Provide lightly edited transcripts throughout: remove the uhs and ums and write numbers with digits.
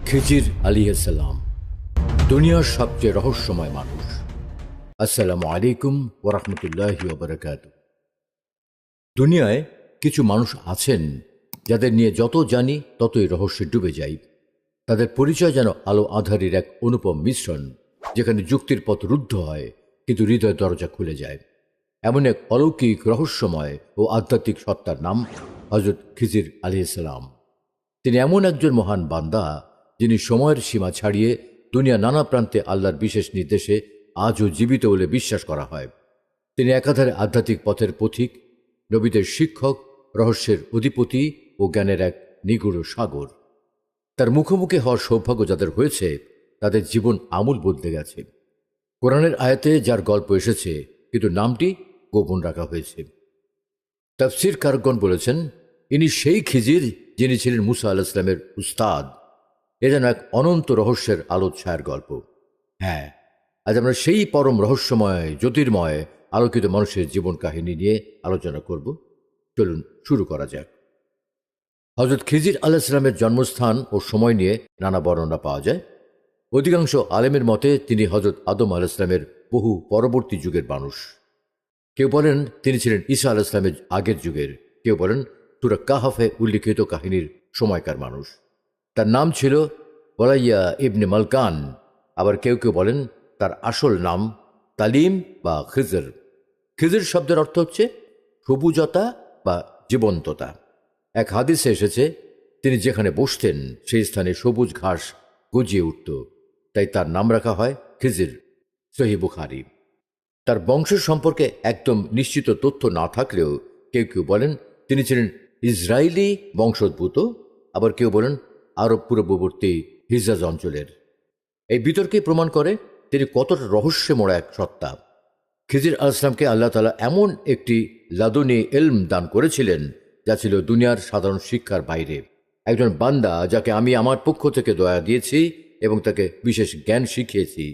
খিজির আলাইহিসসালাম দুনিয়ার সবচেয়ে রহস্যময় মানুষ। আসসালামু আলাইকুম ওয়া রাহমাতুল্লাহি ওয়া বারাকাতুহু। দুনিয়ায় কিছু মানুষ আছেন যাদের নিয়ে যত জানি ততই রহস্যে ডুবে যাই। তাদের পরিচয় যেন আলো আঁধারির এক অনুপম মিশ্রণ, যেখানে যুক্তির পথ রুদ্ধ হয় কিন্তু হৃদয় দরজা খুলে যায়। এমন এক অলৌকিক রহস্যময় ও আধ্যাত্মিক সত্তার নাম হযরত খিজির আলাইহিসসালাম। তিনি এমন একজন মহান বান্দা যিনি সময়ের সীমা ছাড়িয়ে দুনিয়া নানা প্রান্তে আল্লাহর বিশেষ নির্দেশে আজও জীবিত বলে বিশ্বাস করা হয়। তিনি একাধারে আধ্যাত্মিক পথের পথিক, নবীদের শিক্ষক, রহস্যের অধিপতি ও জ্ঞানের এক নিগুড় সাগর। তার মুখোমুখি হওয়ার সৌভাগ্য যাদের হয়েছে তাদের জীবন আমূল বদলে গেছে। কোরআনের আয়াতে যার গল্প এসেছে কিন্তু নামটি গোপন রাখা হয়েছে। তাফসীর কারগণ বলেছেন, ইনি সেই খিজির যিনি ছিলেন মুসা আলাইহিস সালামের উস্তাদ। এ যেন এক অনন্ত রহস্যের আলোচ্ছায়ের গল্প। হ্যাঁ, আজ আমরা সেই পরম রহস্যময়, জ্যোতির্ময়, আলোকিত মানুষের জীবন কাহিনী নিয়ে আলোচনা করব। চলুন শুরু করা যাক। হযরত খিজির আলাইহিস সালামের জন্মস্থান ও সময় নিয়ে নানা বর্ণনা পাওয়া যায়। অধিকাংশ আলেমের মতে তিনি হযরত আদম আলাইহিস সালামের বহু পরবর্তী যুগের মানুষ। কেউ বলেন তিনি ছিলেন ঈসা আলাইহিস সালামের আগের যুগের, কেউ বলেন সূরা কাহফে উল্লিখিত কাহিনীর সময়কার মানুষ। তার নাম ছিল ওলাইয়া ইবনে মালকান। আবার কেউ কেউ বলেন তার আসল নাম তালিম বা খিজর। খিজর শব্দের অর্থ হচ্ছে সবুজতা বা জীবন্ততা। এক হাদিসে এসেছে, তিনি যেখানে বসতেন সেই স্থানে সবুজ ঘাস গজিয়ে উঠত, তাই তার নাম রাখা হয় খিজির। সহিহ বুখারী। তার বংশ সম্পর্কে একদম নিশ্চিত তথ্য না থাকলেও কেউ কেউ বলেন তিনি ছিলেন ইসরায়েলি বংশোদ্ভূত, আবার কেউ বলেন আরব পূর্ববর্তী হিজাজ অঞ্চলের। এই বিতর্কে প্রমাণ করে তিনি কতটা রহস্যে মোড়া এক সত্তা। খিজির আলাইহিস সালামকে আল্লাহ তাআলা এমন একটি লাদুনী ইলম দান করেছিলেন যা ছিল দুনিয়ার সাধারণ শিক্ষার বাইরে। একজন বান্দা যাকে আমি আমার পক্ষ থেকে দয়া দিয়েছি এবং তাকে বিশেষ জ্ঞান শিখিয়েছি।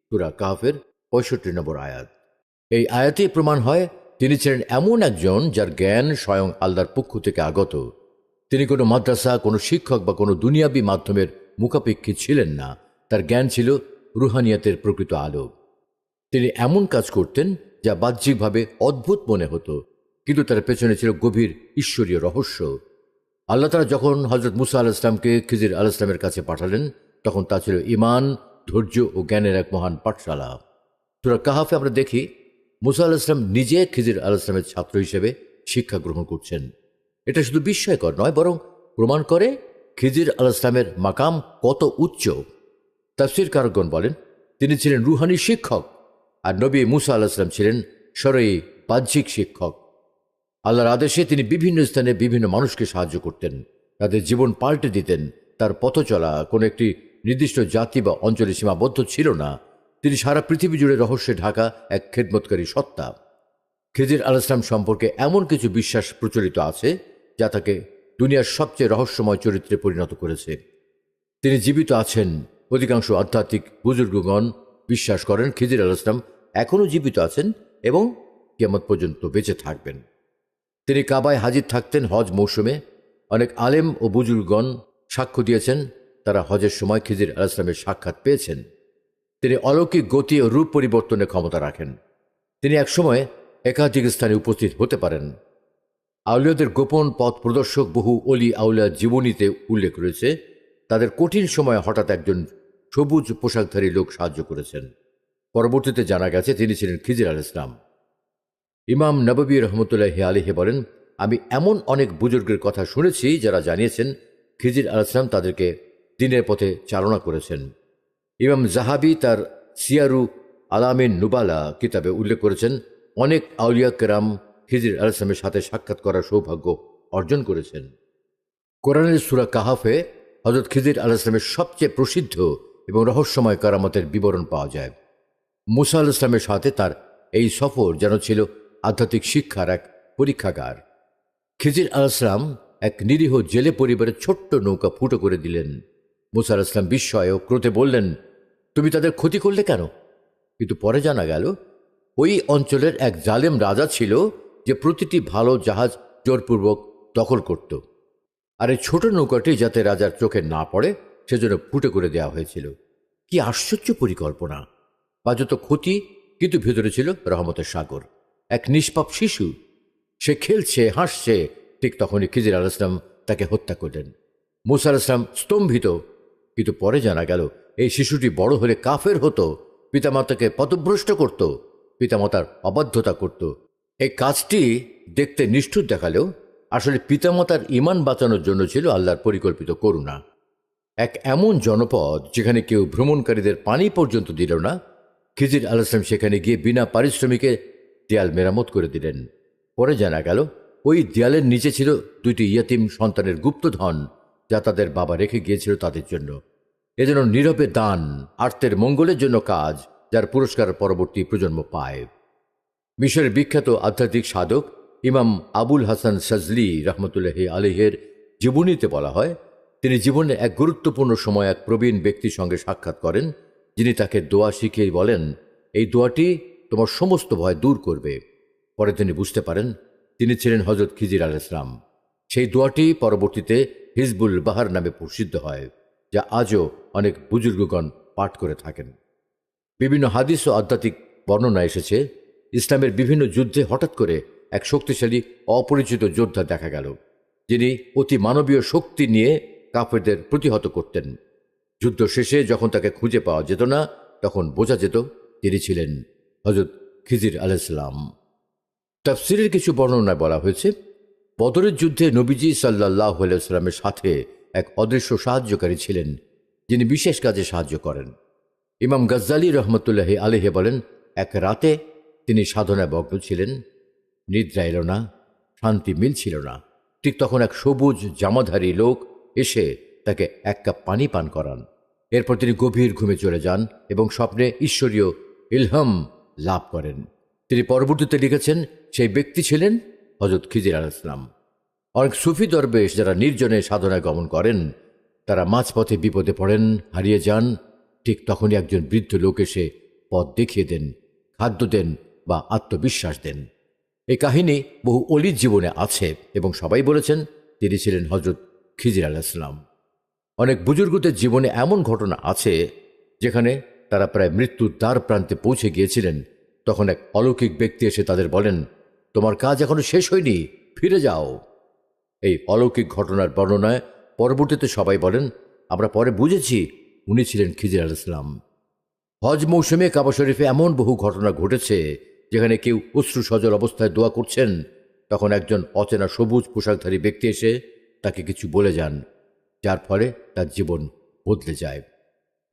সূরা কাহফের 65 নম্বর আয়াত। এই আয়াতে প্রমাণ হয় তিনি ছিলেন এমন একজন যার জ্ঞান স্বয়ং আল্লাহর পক্ষ থেকে আগত। তিনি কোনো মাদ্রাসা, কোনো শিক্ষক বা কোনো দুনিয়াবী মাধ্যমের মুখাপেক্ষী ছিলেন না। তার জ্ঞান ছিল রুহানিয়াতের প্রকৃত আলো। তিনি এমন কাজ করতেন যা বাহ্যিকভাবে অদ্ভুত মনে হতো, কিন্তু তার পেছনে ছিল গভীর ঈশ্বরীয় রহস্য। আল্লাহ তাআলা যখন হযরত মুসা আলাইহিস সালামকে খিজির আলাইহিস সালামের কাছে পাঠালেন, তখন তা ছিল ঈমান, ধৈর্য ও জ্ঞানের এক মহান পাঠশালা। সূরা কাহফে আমরা দেখি মুসা আলাইহিস সালাম নিজে খিজির আলাইহিস সালামের ছাত্র হিসেবে শিক্ষা গ্রহণ করছেন। এটা শুধু বিস্ময়কর নয়, বরং প্রমাণ করে খিজির আলাইহিস সালামের মাকাম কত উচ্চ। তাফসীর কারগণ বলেন তিনি ছিলেন রুহানি শিক্ষক, আর নবী মুসা আলাইহিস সালাম ছিলেন শরঈ বাহ্যিক শিক্ষক। আল্লাহর আদেশে তিনি বিভিন্ন স্থানে বিভিন্ন মানুষকে সাহায্য করতেন, তাদের জীবন পাল্টে দিতেন। তার পথ চলা কোনো একটি নির্দিষ্ট জাতি বা অঞ্চলে সীমাবদ্ধ ছিল না। তিনি সারা পৃথিবী জুড়ে রহস্যে ঢাকা এক খেদমতকারী সত্তা। খিজির আলাইহিস সালাম সম্পর্কে এমন কিছু বিশ্বাস প্রচলিত আছে যা তাকে দুনিয়ার সবচেয়ে রহস্যময় চরিত্রে পরিণত করেছে। তিনি জীবিত আছেন। অধিকাংশ আধ্যাত্মিক বুজুর্গগণ বিশ্বাস করেন খিজির আলাইহিস সালাম এখনও জীবিত আছেন এবং কিয়ামত পর্যন্ত বেঁচে থাকবেন। তিনি কাবায় হাজির থাকতেন হজ মৌসুমে। অনেক আলেম ও বুজুর্গগণ সাক্ষ্য দিয়েছেন তারা হজের সময় খিজির আলাইহিস সালামের সাক্ষাৎ পেয়েছেন। তিনি অলৌকিক গতি ও রূপ পরিবর্তনের ক্ষমতা রাখেন। তিনি একসময় একাধিক স্থানে উপস্থিত হতে পারেন। আউলিয়াদের গোপন পথ প্রদর্শক বহু অলি আউলিয়ার জীবনীতে উল্লেখ রয়েছে, তাদের কঠিন সময়ে হঠাৎ একজন সবুজ পোশাকধারী লোক সাহায্য করেছেন। পরবর্তীতে জানা গেছে তিনি ছিলেন খিজির আলাইহিস সালাম। ইমাম নববী রহমতুল্লাহি আলাইহি বলেন, আমি এমন অনেক বুজুর্গের কথা শুনেছি যারা জানিয়েছেন খিজির আলাইহিস সালাম তাদেরকে দ্বীনের পথে চালনা করেছেন। ইমাম জাহাবি তার সিয়ারু আলামিন নুবালা কিতাবে উল্লেখ করেছেন অনেক আউলিয়া কেরাম খিজির আলাইহিস সালামের সাথে সাক্ষাৎ করার সৌভাগ্য অর্জন করেছেন। কোরআনের সূরা কাহফে হযরত খিজির আলাইহিস সালামের সবচেয়ে প্রসিদ্ধ এবং রহস্যময় কারামতের বিবরণ পাওয়া যায়। মুসা আলাইহিস সালামের সাথে তার এই সফর যেন ছিল আধ্যাত্মিক শিক্ষার এক পরীক্ষাগার। খিজির আলাইহিস সালাম এক নিরীহ জেলে পরিবারের ছোট্ট নৌকা ফুটো করে দিলেন। মুসা আলাইহিস সালাম বিস্ময়ে ও ক্রোধে বললেন, তুমি তাদের ক্ষতি করলে কেন? কিন্তু পরে জানা গেল ওই অঞ্চলের এক জালেম রাজা ছিল যে প্রতিটি ভালো জাহাজ জোরপূর্বক দখল করত। আর এই ছোট নৌকাটি যাতে রাজার চোখে না পড়ে সেজন্য ফুটো করে দেওয়া হয়েছিল। কি আশ্চর্য পরিকল্পনা! বাজত ক্ষতি, কিন্তু ভেতরে ছিল রহমতের সাগর। এক নিষ্পাপ শিশু, সে খেলছে, হাসছে। ঠিক তখনই খিজির আলাইহিস সালাম তাকে হত্যা করলেন। মূসা আলাইহিস সালাম স্তম্ভিত, কিন্তু পরে জানা গেল এই শিশুটি বড় হলে কাফের হতো, পিতামাতাকে পথভ্রষ্ট করত, পিতামাতার অবাধ্যতা করত। এই কাজটি দেখতে নিষ্ঠুর দেখালেও আসলে পিতামাতার ঈমান বাঁচানোর জন্য ছিল আল্লাহর পরিকল্পিত করুণা। এক এমন জনপদ যেখানে কেউ ভ্রমণকারীদের পানি পর্যন্ত দিল না, খিজির আলাইহিস সালাম সেখানে গিয়ে বিনা পারিশ্রমিকে দেয়াল মেরামত করে দিলেন। পরে জানা গেল ওই দেয়ালের নিচে ছিল 2টি ইয়াতিম সন্তানের গুপ্তধন, যা তাদের বাবা রেখে গিয়েছিল তাদের জন্য। এজন্য নীরবে দান, আর্তের মঙ্গলের জন্য কাজ, যার পুরস্কার পরবর্তী প্রজন্ম পায়। মিশরের বিখ্যাত আধ্যাত্মিক সাধক ইমাম আবুল হাসান শাজলি রহমতুল্লাহি আলাইহির জীবনীতে বলা হয়, তিনি জীবনের এক গুরুত্বপূর্ণ সময় এক প্রবীণ ব্যক্তির সঙ্গে সাক্ষাৎ করেন, যিনি তাকে দোয়া শিখিয়ে বলেন, এই দোয়াটি তোমার সমস্ত ভয় দূর করবে। পরে তিনি বুঝতে পারেন তিনি ছিলেন হযরত খিজির আলাইহিস সালাম। সেই দোয়াটি পরবর্তীতে হিজবুল বাহার নামে প্রসিদ্ধ হয়, যা আজও অনেক বুজুর্গগণ পাঠ করে থাকেন। বিভিন্ন হাদিস ও আধ্যাত্মিক বর্ণনা এসেছে, ইসলামের বিভিন্ন যুদ্ধে হঠাৎ করে এক শক্তিশালী অপরিচিত যোদ্ধা দেখা গেল, যিনি অতি মানবীয় শক্তি নিয়ে কাফেরদের প্রতিহত করতেন। যুদ্ধ শেষে যখন তাকে খুঁজে পাওয়া যেত না, তখন বোঝা যেত তিনি ছিলেন হযরত খিজির আলাইহিস সালাম। তাফসীরের কিছু বর্ণনায় বলা হয়েছে, বদরের যুদ্ধে নবীজি সাল্লাল্লাহু আলাইহি ওয়াসাল্লামের সাথে এক অদৃশ্য সাহায্যকারী ছিলেন, যিনি বিশেষ কাজে সাহায্য করেন। ইমাম গাজ্জালী রহমতুল্লাহি আলাইহি বলেন, এক রাতে তিনি সাধনায় মগ্ন ছিলেন, নিদ্রা এলো না, শান্তি মিলছিল না। ঠিক তখন এক সবুজ জামাধারী লোক এসে তাকে 1 কাপ পানি পান করান। এরপর তিনি গভীর ঘুমে চলে যান এবং স্বপ্নে ঈশ্বরীয় ইলহাম লাভ করেন। তিনি পরবর্তীতে লিখেছেন, সেই ব্যক্তি ছিলেন হযরত খিজির আলাইহিস সালাম। অনেক সুফি দরবেশ যারা নির্জনে সাধনায় গমন করেন, তারা মাঝপথে বিপদে পড়েন, হারিয়ে যান। ঠিক তখনই একজন বৃদ্ধ লোক এসে পথ দেখিয়ে দেন, খাদ্য দেন বা আত্মবিশ্বাস দেন। এই কাহিনী বহু অলির জীবনে আছে এবং সবাই বলেছেন তিনি ছিলেন হযরত খিজির আলাইহিস সালাম। অনেক বুজুর্গদের জীবনে এমন ঘটনা আছে যেখানে তারা প্রায় মৃত্যুর দ্বার প্রান্তে পৌঁছে গিয়েছিলেন। তখন এক অলৌকিক ব্যক্তি এসে তাদের বলেন, তোমার কাজ এখনো শেষ হয়নি, ফিরে যাও। এই অলৌকিক ঘটনার বর্ণনায় পরবর্তীতে সবাই বলেন, আমরা পরে বুঝেছি উনি ছিলেন খিজির আলাইহিস সালাম। হজ মৌসুমে কাবা শরীফে এমন বহু ঘটনা ঘটেছে যেখানে কেউ অশ্রু সজল অবস্থায় দোয়া করছেন, তখন একজন অচেনা সবুজ পোশাকধারী ব্যক্তি এসে তাকে কিছু বলে যান, যার ফলে তার জীবন বদলে যায়।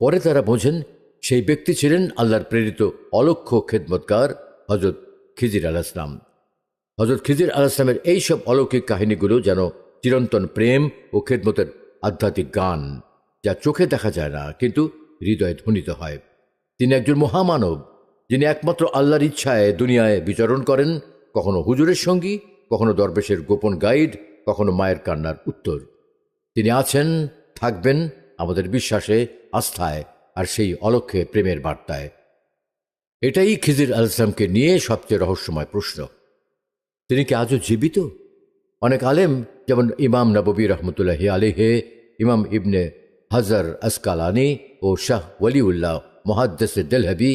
পরে তারা বোঝেন সেই ব্যক্তি ছিলেন আল্লাহর প্রেরিত অলক্ষ খেদমতগার হযরত খিজির আলাইহিস সালাম। হযরত খিজির আলাইহিস সালামের এইসব অলৌকিক কাহিনীগুলো যেন চিরন্তন প্রেম ও খেদমতের আধ্যাত্মিক গান, যা চোখে দেখা যায় না কিন্তু হৃদয়ে ধ্বনিত হয়। তিনি একজন মহামানব, যিনি একমাত্র আল্লাহর ইচ্ছায় দুনিয়ায় বিচরণ করেন, কখনো হুজুরের সঙ্গী, কখনো দরবেশের গোপন গাইড, কখনো মায়ের কান্নার উত্তর। তিনি আছেন, থাকবেন আমাদের বিশ্বাসে, আস্থায় আর সেই অলক্ষ্যে প্রেমের বার্তায়। এটাই খিজির আলাইহিস সালামকে নিয়ে সবচেয়ে রহস্যময় প্রশ্ন। তিনি কি আজও জীবিত? অনেক আলেম যেমন ইমাম নববী রহমতুল্লাহি আলাইহি, ইমাম ইবনে হাজার আসকালানি ও শাহ ওয়ালিউল্লাহ মুহাদ্দিস দেলহাবি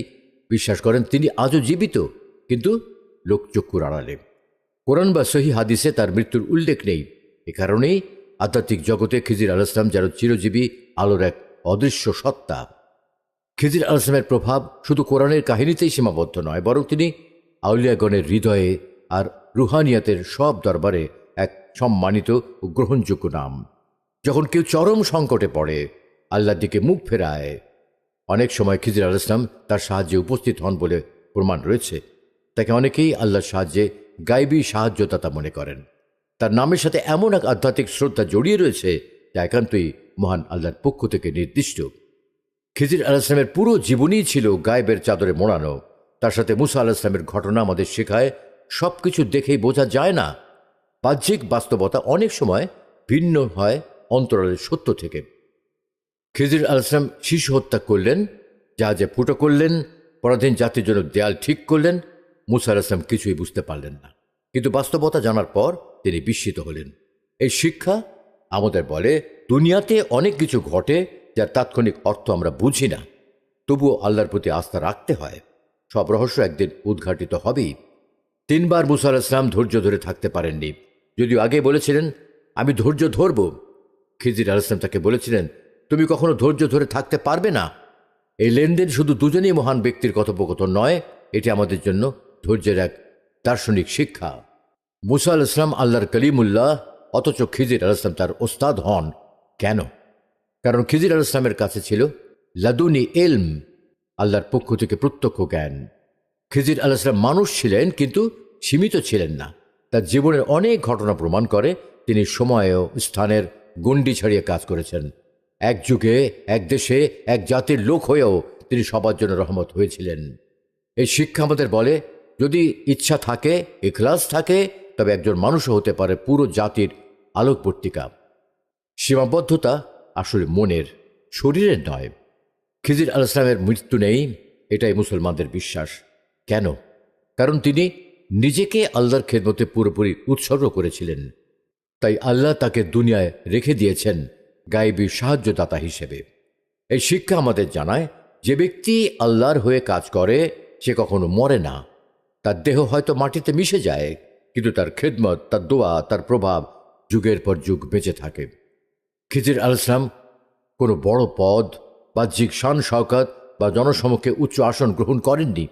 বিশ্বাস করেন তিনি আজও জীবিত, কিন্তু লোকচক্ষুর আড়ালে। কোরআন বা সহিহ হাদিসে তার মৃত্যুর উল্লেখ নেই। এ কারণেই আধ্যাত্মিক জগতে খিজির আলাইহিস সালাম যেন চিরজীবী আলোর এক অদৃশ্য সত্তা। খিজির আলাইহিস সালামের প্রভাব শুধু কোরআনের কাহিনীতেই সীমাবদ্ধ নয়, বরং তিনি আউলিয়াগণের হৃদয়ে আর রুহানিয়াতের সব দরবারে এক সম্মানিত ও গ্রহণযোগ্য নাম। যখন কেউ চরম সংকটে পড়ে, আল্লাহর দিকে মুখ ফেরায়, অনেক সময় খিজির আলাইহিস সালাম তার সাহায্যে উপস্থিত হন বলে প্রমাণ রয়েছে। তাকে অনেকেই আল্লাহর সাহায্যে গায়বী সাহায্যদাতা মনে করেন। তার নামের সাথে এমন এক আধ্যাত্মিক শ্রদ্ধা জড়িয়ে রয়েছে যা একান্তই মহান আল্লাহর পক্ষ থেকে নির্দিষ্ট। খিজির আলাইহিস সালামের পুরো জীবনই ছিল গায়েবের চাদরে মোড়ানো। তার সাথে মুসা আলাইহিস সালামের ঘটনা আমাদের শেখায়, সবকিছু দেখেই বোঝা যায় না। বাহ্যিক বাস্তবতা অনেক সময় ভিন্ন হয় অন্তরালের সত্য থেকে। খিজির আলাইহিস সালাম শিশু হত্যা করলেন, জাহাজে ফুটো করলেন, পরাধীন জাতির জন্য দেয়াল ঠিক করলেন। মুসা আলাইহিস সালাম কিছুই বুঝতে পারলেন না, কিন্তু বাস্তবতা জানার পর তিনি বিস্মিত হলেন। এই শিক্ষা আমাদের বলে, দুনিয়াতে অনেক কিছু ঘটে যার তাৎক্ষণিক অর্থ আমরা বুঝি না, তবুও আল্লাহর প্রতি আস্থা রাখতে হয়। সব রহস্য একদিন উদ্ঘাটিত হবেই। 3 বার মুসা আলাইহিস সালাম ধৈর্য ধরে থাকতে পারেননি, যদিও আগে বলেছিলেন আমি ধৈর্য ধরব। খিজির আলাইহিস সালাম তাকে বলেছিলেন তুমি কখনো ধৈর্য ধরে থাকতে পারবে না। এই লেনদেন শুধু দুজনেই মহান ব্যক্তির কথোপকথন নয়, এটি আমাদের জন্য ধৈর্যের এক দার্শনিক শিক্ষা। মুসা আলাইহিস সালাম আল্লাহর কলিমুল্লাহ, অথচ খিজির আলাইহিস সালাম তার ওস্তাদ হন। কেন? কারণ খিজির আলাইহিস সালামের কাছে ছিল লাদুনি ইলম, আল্লাহর পক্ষ থেকে প্রত্যক্ষ জ্ঞান। খিজির আলাইহিস সালাম মানুষ ছিলেন, কিন্তু সীমিত ছিলেন না। তার জীবনের অনেক ঘটনা প্রমাণ করে তিনি সময় ও স্থানের গণ্ডি ছাড়িয়ে কাজ করেছেন। এক যুগে, এক দেশে, এক জাতির লোক হয়েও তিনি সবার জন্য রহমত হয়েছিলেন। এই শিক্ষা আমাদের বলে যদি ইচ্ছা থাকে, ইখলাস থাকে, তবে একজন মানুষও হতে পারে পুরো জাতির আলোকবর্তিকা। সীমাবদ্ধতা আসলে মনের, শরীরের নয়। খিজির আলাইহিস সালামের মৃত্যু নেই, এটাই মুসলমানদের বিশ্বাস। কেন? কারণ তিনি নিজেকে আল্লাহর খেদমতে পুরোপুরি উৎসর্গ করেছিলেন। তাই আল্লাহ তাকে দুনিয়ায় রেখে দিয়েছেন গায়েবী সাহায্যদাতা হিসেবে। এই শিক্ষা আমাদের জানায় যে ব্যক্তি আল্লাহর হয়ে কাজ করে সে কখনো মরে না। তার দেহ হয়তো মাটিতে মিশে যায়, কিন্তু তার খেদমত, তার দোয়া, তার প্রভাব যুগের পর যুগ বেঁচে থাকে। খিজির আলাইহিস সালাম কোনো বড় পদ, বাহ্যিক শান শওকত বা জনসমক্ষে উচ্চ আসন গ্রহণ করেননি,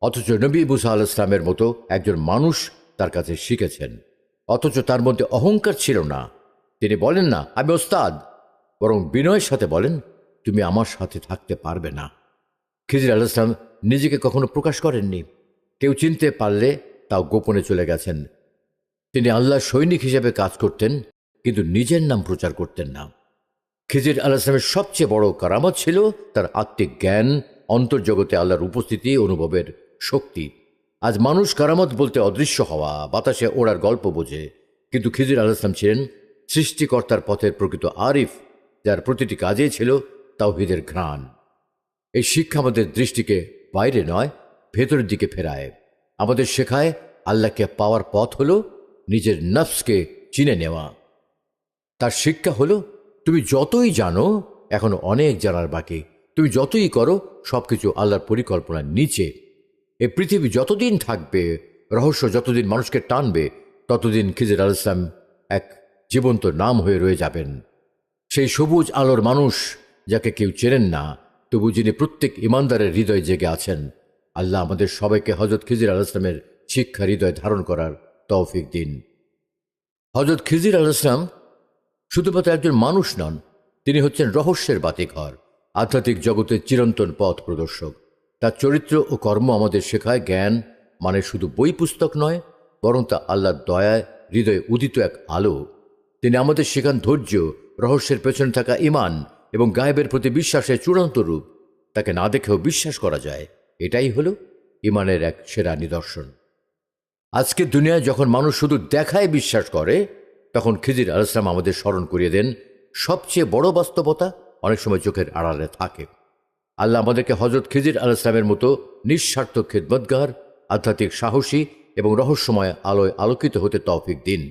অথচ নবী মুসা আলাইহিস সালামের মতো একজন মানুষ তার কাছে শিখেছেন। অথচ তার মধ্যে অহংকার ছিল না। তিনি বলেন না আমি ওস্তাদ, বরং বিনয়ের সাথে বলেন তুমি আমার সাথে থাকতে পারবে না। খিজির আলাইহিস সালাম নিজেকে কখনো প্রকাশ করেননি। কেউ চিনতে পারলে তাও গোপনে চলে গেছেন। তিনি আল্লাহর সৈনিক হিসেবে কাজ করতেন, কিন্তু নিজের নাম প্রচার করতেন না। খিজির আলাইহিস সালামের সবচেয়ে বড় কারামত ছিল তার আত্মিক জ্ঞান, অন্তর্জগতে আল্লাহর উপস্থিতি অনুভবের শক্তি। আজ মানুষ কারামত বলতে অদৃশ্য হওয়া, বাতাসে ওড়ার গল্প বোঝে, কিন্তু খিজির আলাইহিস সালাম ছিলেন সৃষ্টিকর্তার পথের প্রকৃত আরিফ, যার প্রতিটি কাজেই ছিল তাওহীদের ঘ্রাণ। এই শিক্ষা আমাদের দৃষ্টিকে বাইরে নয়, ভেতরের দিকে ফেরায়। আমাদের শেখায় আল্লাহকে পাওয়ার পথ হলো নিজের নফসকে চিনে নেওয়া। তার শিক্ষা হলো তুমি যতই জানো এখনো অনেক জানার বাকি। তুমি যতই করো সবকিছু আল্লাহর পরিকল্পনার নিচে। এই পৃথিবী যতদিন থাকবে, রহস্য যতদিন মানুষকে টানবে, ততদিন খিজির আলাইহিস সালাম এক জীবন্ত নাম হয়ে রয়ে যাবেন। সেই সবুজ আলোর মানুষ যাকে কেউ চেনেন না, তবু যিনি প্রত্যেক ইমানদারের হৃদয়ে জেগে আছেন। আল্লাহ আমাদের সবাইকে হযরত খিজির আলাইহিস সালামের শিক্ষা হৃদয়ে ধারণ করার তৌফিক দিন। হযরত খিজির আলাইহিস সালাম শুধুমাত্র একজন মানুষ নন, তিনি হচ্ছেন রহস্যের বাতিঘর, আধ্যাত্মিক জগতের চিরন্তন পথ প্রদর্শক। তার চরিত্র ও কর্ম আমাদের শেখায় জ্ঞান মানে শুধু বই পুস্তক নয়, বরং তা আল্লাহর দয়ায় হৃদয়ে উদিত এক আলো। তিনি আমাদের শেখান ধৈর্য, রহস্যের পেছনে থাকা ঈমান এবং গায়েবের প্রতি বিশ্বাসের চূড়ান্ত রূপ। তাকে না দেখেও বিশ্বাস করা যায়, এটাই হলো ঈমানের এক সেরা নিদর্শন। আজকের দুনিয়ায় যখন মানুষ শুধু দেখায় বিশ্বাস করে, তখন খিজির আলাইহিস সালাম আমাদের স্মরণ করিয়ে দেন সবচেয়ে বড় বাস্তবতা অনেক সময় চোখের আড়ালে থাকে। আল্লাহ আমাদেরকে হযরত খিজির আলাইহিস সালামের মতো নিঃস্বার্থ খেদমতগার, আধ্যাত্মিক সাহসী এবং রহস্যময় আলোয় আলোকিত হতে তৌফিক দিন।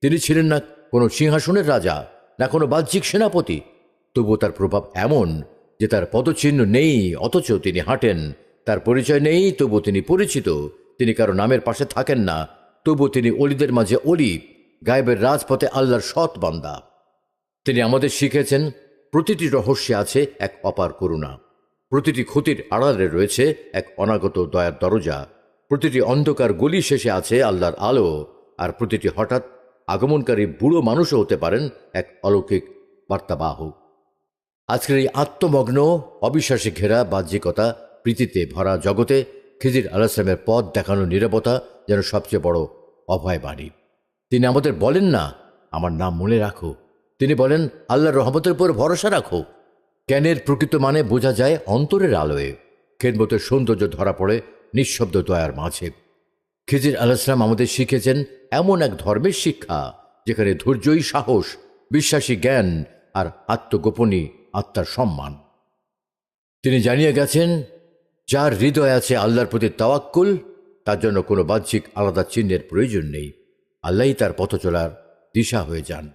তিনি ছিলেন না কোনো সিংহাসনের রাজা, না কোনো বাহ্যিক সেনাপতি, তবুও তার প্রভাব এমন যে তার পদচিহ্ন নেই অথচ তিনি হাঁটেন, তার পরিচয় নেই তবু তিনি পরিচিত, তিনি কারো নামের পাশে থাকেন না তবু তিনি অলিদের মাঝে অলি, গায়েবের রাজপথে আল্লাহর সৎ বান্দা। তিনি আমাদের শিখেছেন প্রতিটি রহস্যে আছে এক অপার করুণা, প্রতিটি ক্ষতির আড়ালে রয়েছে এক অনাগত দয়ার দরজা, প্রতিটি অন্ধকার গলি শেষে আছে আল্লাহর আলো, আর প্রতিটি হঠাৎ আগমনকারী বুড়ো মানুষও হতে পারেন এক অলৌকিক বার্তাবাহক। আজকের এই আত্মমগ্ন, অবিশ্বাসে ঘেরা, বাহ্যিকতা প্রীতিতে ভরা জগতে খিজির আলাইহিস সালামের পথ দেখানো নীরবতা যেন সবচেয়ে বড় অভয় বাণী। তিনি আমাদের বলেন না আমার নাম মনে রাখো, তিনি বলেন আল্লাহর রহমতের উপর ভরসা রাখো। জ্ঞানের প্রকৃত মানে বোঝা যায় অন্তরের আলোয়, খেদমতের সৌন্দর্য ধরা পড়ে নিঃশব্দ দয়ার মাঝে। খিজির আলাইহিস সালাম আমাদের শিখেছেন এমন এক ধর্মের শিক্ষা যেখানে ধৈর্যই সাহস, বিশ্বাসী জ্ঞান আর আত্মগোপনী আত্মার সম্মান। তিনি জানিয়ে গেছেন যার হৃদয়ে আছে আল্লাহর প্রতি তাওয়াক্কুল, তার জন্য কোনো বাহ্যিক আলাদা চিহ্নের প্রয়োজন নেই, আল্লাহই তার পথ চলার দিশা হয়ে যান।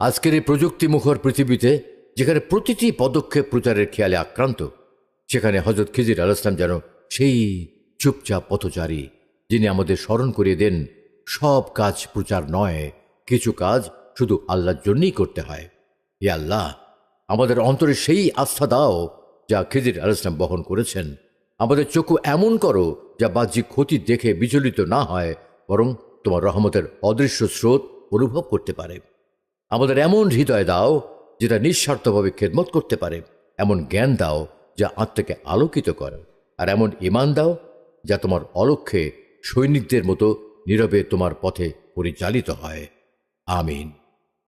আজকের এই প্রযুক্তিমুখর পৃথিবীতে যেখানে প্রতিটি পদক্ষেপ প্রচারের খেয়ালে আক্রান্ত, সেখানে হজরত খিজির আলাইহিস সালাম যেন সেই চুপচাপ পথচারী, যিনি আমাদের স্মরণ করিয়ে দেন সব কাজ প্রচার নয়, কিছু কাজ শুধু আল্লাহর জন্যই করতে হয়। ইয়া আল্লাহ, আমাদের অন্তরে সেই আস্থা দাও যা খিজির আলাইহিস সালাম বহন করেছেন। আমাদের চক্ষু এমন করো যা বাহ্যিক ক্ষতি দেখে বিচলিত না হয়, বরং তোমার রহমতের অদৃশ্য স্রোত অনুভব করতে পারে। আমাদের এমন হৃদয় দাও যেটা নিঃস্বার্থভাবে খেদমত করতে পারে, এমন জ্ঞান দাও যা আত্মাকে আলোকিত করে, আর এমন ঈমান দাও যা তোমার অলক্ষ্যে সৈনিকদের মতো নীরবে তোমার পথে পরিচালিত হয়। আমিন।